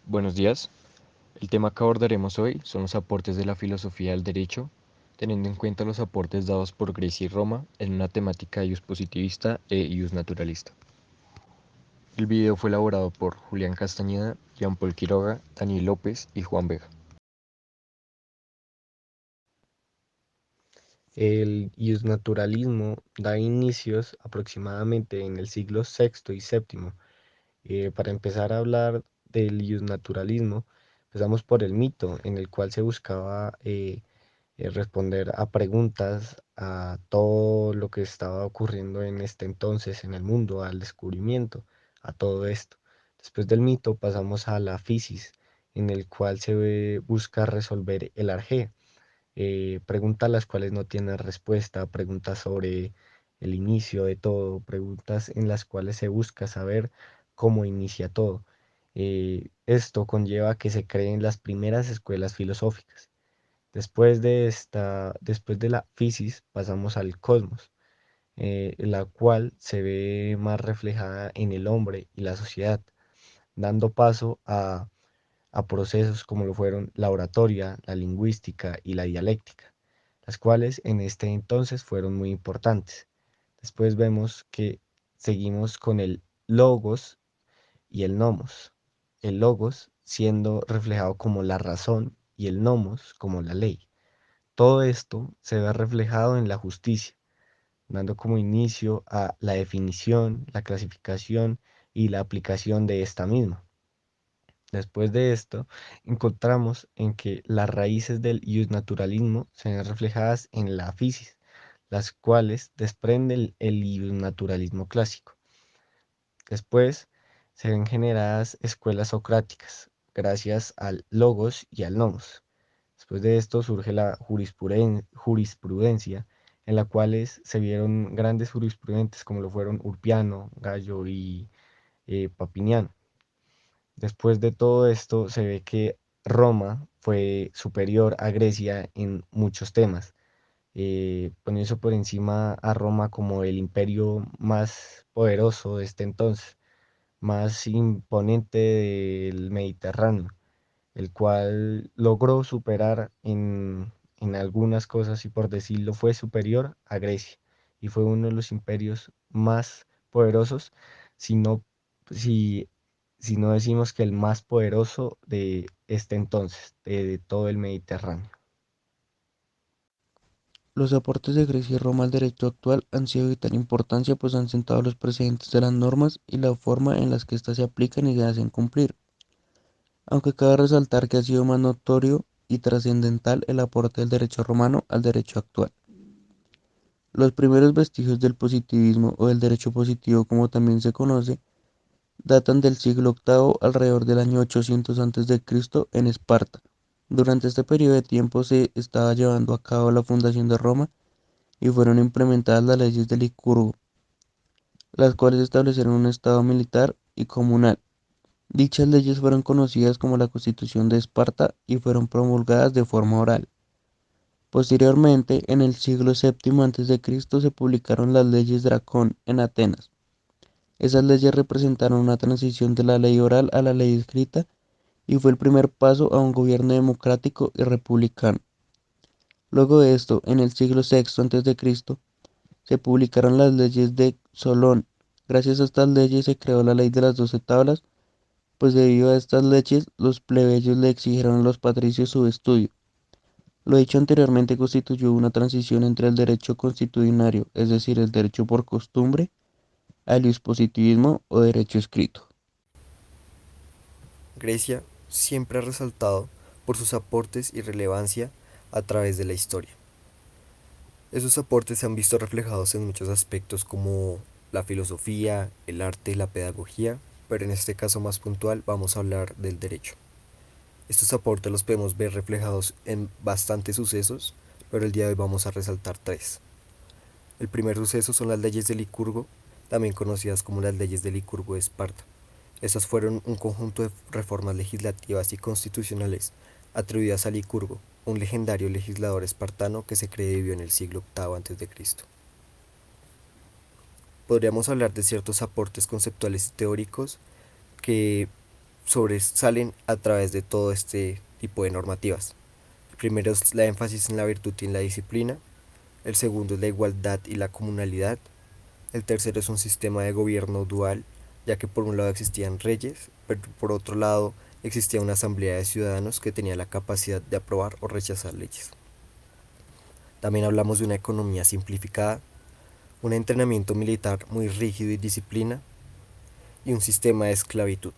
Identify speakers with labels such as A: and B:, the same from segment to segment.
A: Buenos días. El tema que abordaremos hoy son los aportes de la filosofía del derecho, teniendo en cuenta los aportes dados por Grecia y Roma en una temática ius positivista e ius naturalista. El video fue elaborado por Julián Castañeda, Jean Paul Quiroga, Daniel López y Juan Vega.
B: El iusnaturalismo da inicios aproximadamente en el siglo sexto y séptimo. Para empezar a hablar del iusnaturalismo, empezamos por el mito en el cual se buscaba responder a preguntas, a todo lo que estaba ocurriendo en este entonces en el mundo, al descubrimiento, a todo esto. Después del mito pasamos a la fisis, en el cual busca resolver el arjé, preguntas las cuales no tienen respuesta, preguntas sobre el inicio de todo, preguntas en las cuales se busca saber cómo inicia todo. Esto conlleva que se creen las primeras escuelas filosóficas. Después de la fisis, pasamos al cosmos, la cual se ve más reflejada en el hombre y la sociedad, dando paso a procesos como lo fueron la oratoria, la lingüística y la dialéctica, las cuales en este entonces fueron muy importantes. Después vemos que seguimos con el logos y el nomos. El logos siendo reflejado como la razón y el nomos como la ley. Todo esto se ve reflejado en la justicia, dando como inicio a la definición, la clasificación y la aplicación de esta misma. Después de esto, encontramos en que las raíces del iusnaturalismo se ven reflejadas en la fisis, las cuales desprenden el iusnaturalismo clásico. Después se ven generadas escuelas socráticas, gracias al logos y al nomos. Después de esto surge la jurisprudencia, en la cual se vieron grandes jurisprudentes como lo fueron Urpiano, Gallo y Papiniano. Después de todo esto, se ve que Roma fue superior a Grecia en muchos temas, poniéndose por encima a Roma como el imperio más poderoso de este entonces, más imponente del Mediterráneo, el cual logró superar en algunas cosas y por decirlo fue superior a Grecia y fue uno de los imperios más poderosos, si no, si, si no decimos que el más poderoso de este entonces, de todo el Mediterráneo.
C: Los aportes de Grecia y Roma al derecho actual han sido de vital importancia pues han sentado los precedentes de las normas y la forma en las que éstas se aplican y se hacen cumplir, aunque cabe resaltar que ha sido más notorio y trascendental el aporte del derecho romano al derecho actual. Los primeros vestigios del positivismo o del derecho positivo como también se conoce datan del siglo octavo alrededor del año 800 a.C. en Esparta. Durante este periodo de tiempo se estaba llevando a cabo la fundación de Roma y fueron implementadas las leyes de Licurgo, las cuales establecieron un estado militar y comunal. Dichas leyes fueron conocidas como la Constitución de Esparta y fueron promulgadas de forma oral. Posteriormente, en el siglo VII a.C., se publicaron las leyes Dracón en Atenas. Esas leyes representaron una transición de la ley oral a la ley escrita y fue el primer paso a un gobierno democrático y republicano. Luego de esto, en el siglo VI a.C., se publicaron las leyes de Solón. Gracias a estas leyes se creó la ley de las 12 tablas, pues debido a estas leyes los plebeyos le exigieron a los patricios su estudio. Lo dicho anteriormente constituyó una transición entre el derecho constitucionario, es decir, el derecho por costumbre, al dispositivismo o derecho escrito.
D: Grecia siempre ha resaltado por sus aportes y relevancia a través de la historia. Esos aportes se han visto reflejados en muchos aspectos como la filosofía, el arte, la pedagogía, pero en este caso más puntual vamos a hablar del derecho. Estos aportes los podemos ver reflejados en bastantes sucesos, pero el día de hoy vamos a resaltar tres. El primer suceso son las leyes de Licurgo, también conocidas como las leyes de Licurgo de Esparta. Estas fueron un conjunto de reformas legislativas y constitucionales atribuidas a Licurgo, un legendario legislador espartano que se cree vivió en el siglo VIII a.C. Podríamos hablar de ciertos aportes conceptuales y teóricos que sobresalen a través de todo este tipo de normativas. El primero es la énfasis en la virtud y en la disciplina. El segundo es la igualdad y la comunalidad. El tercero es un sistema de gobierno dual, ya que por un lado existían reyes, pero por otro lado existía una asamblea de ciudadanos que tenía la capacidad de aprobar o rechazar leyes. También hablamos de una economía simplificada, un entrenamiento militar muy rígido y disciplina, y un sistema de esclavitud.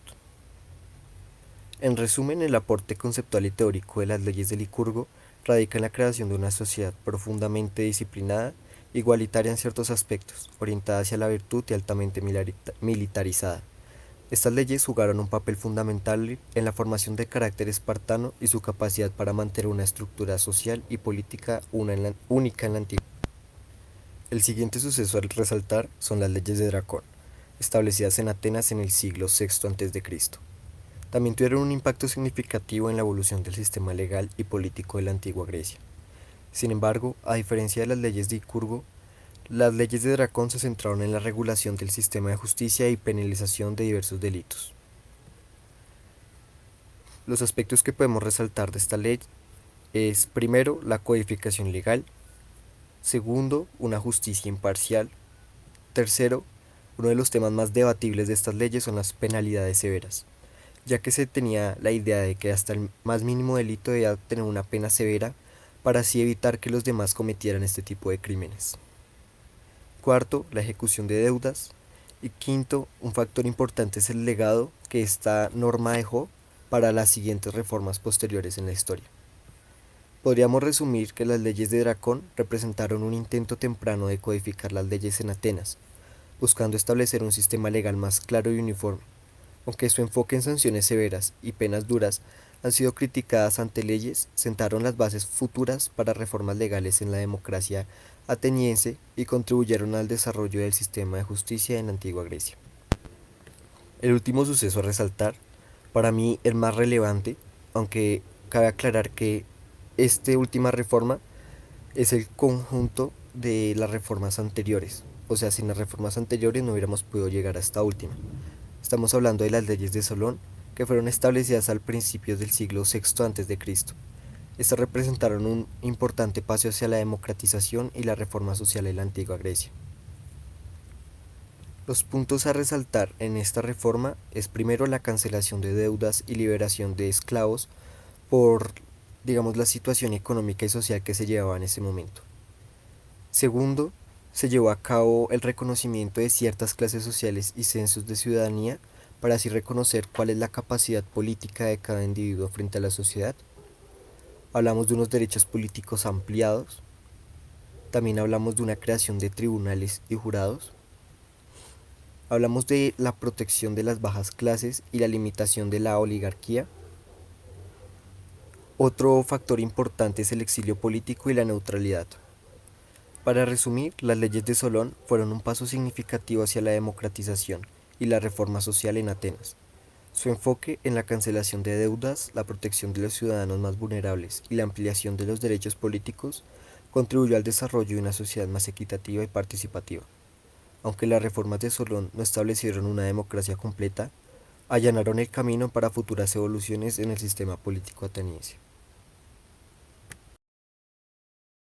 D: En resumen, el aporte conceptual y teórico de las leyes de Licurgo radica en la creación de una sociedad profundamente disciplinada, igualitaria en ciertos aspectos, orientada hacia la virtud y altamente militarizada. Estas leyes jugaron un papel fundamental en la formación del carácter espartano y su capacidad para mantener una estructura social y política única en la antigüedad. El siguiente suceso a resaltar son las leyes de Dracón, establecidas en Atenas en el siglo VI a.C. También tuvieron un impacto significativo en la evolución del sistema legal y político de la antigua Grecia. Sin embargo, a diferencia de las leyes de Licurgo, las leyes de Dracón se centraron en la regulación del sistema de justicia y penalización de diversos delitos. Los aspectos que podemos resaltar de esta ley es, primero, la codificación legal; segundo, una justicia imparcial; tercero, uno de los temas más debatibles de estas leyes son las penalidades severas, ya que se tenía la idea de que hasta el más mínimo delito debía tener una pena severa para así evitar que los demás cometieran este tipo de crímenes. Cuarto, la ejecución de deudas. Y quinto, un factor importante es el legado que esta norma dejó para las siguientes reformas posteriores en la historia. Podríamos resumir que las leyes de Dracón representaron un intento temprano de codificar las leyes en Atenas, buscando establecer un sistema legal más claro y uniforme. Aunque su enfoque en sanciones severas y penas duras han sido criticadas ante leyes, sentaron las bases futuras para reformas legales en la democracia ateniense y contribuyeron al desarrollo del sistema de justicia en la antigua Grecia. El último suceso a resaltar, para mí el más relevante, aunque cabe aclarar que esta última reforma es el conjunto de las reformas anteriores. O sea, sin las reformas anteriores no hubiéramos podido llegar a esta última. Estamos hablando de las leyes de Solón, que fueron establecidas al principio del siglo VI a.C. Estas representaron un importante paso hacia la democratización y la reforma social en la antigua Grecia. Los puntos a resaltar en esta reforma es, primero, la cancelación de deudas y liberación de esclavos por, digamos, la situación económica y social que se llevaba en ese momento. Segundo, se llevó a cabo el reconocimiento de ciertas clases sociales y censos de ciudadanía para así reconocer cuál es la capacidad política de cada individuo frente a la sociedad. Hablamos de unos derechos políticos ampliados. También hablamos de una creación de tribunales y jurados. Hablamos de la protección de las bajas clases y la limitación de la oligarquía. Otro factor importante es el exilio político y la neutralidad. Para resumir, las leyes de Solón fueron un paso significativo hacia la democratización y la reforma social en Atenas. Su enfoque en la cancelación de deudas, la protección de los ciudadanos más vulnerables y la ampliación de los derechos políticos contribuyó al desarrollo de una sociedad más equitativa y participativa. Aunque las reformas de Solón no establecieron una democracia completa, allanaron el camino para futuras evoluciones en el sistema político ateniense.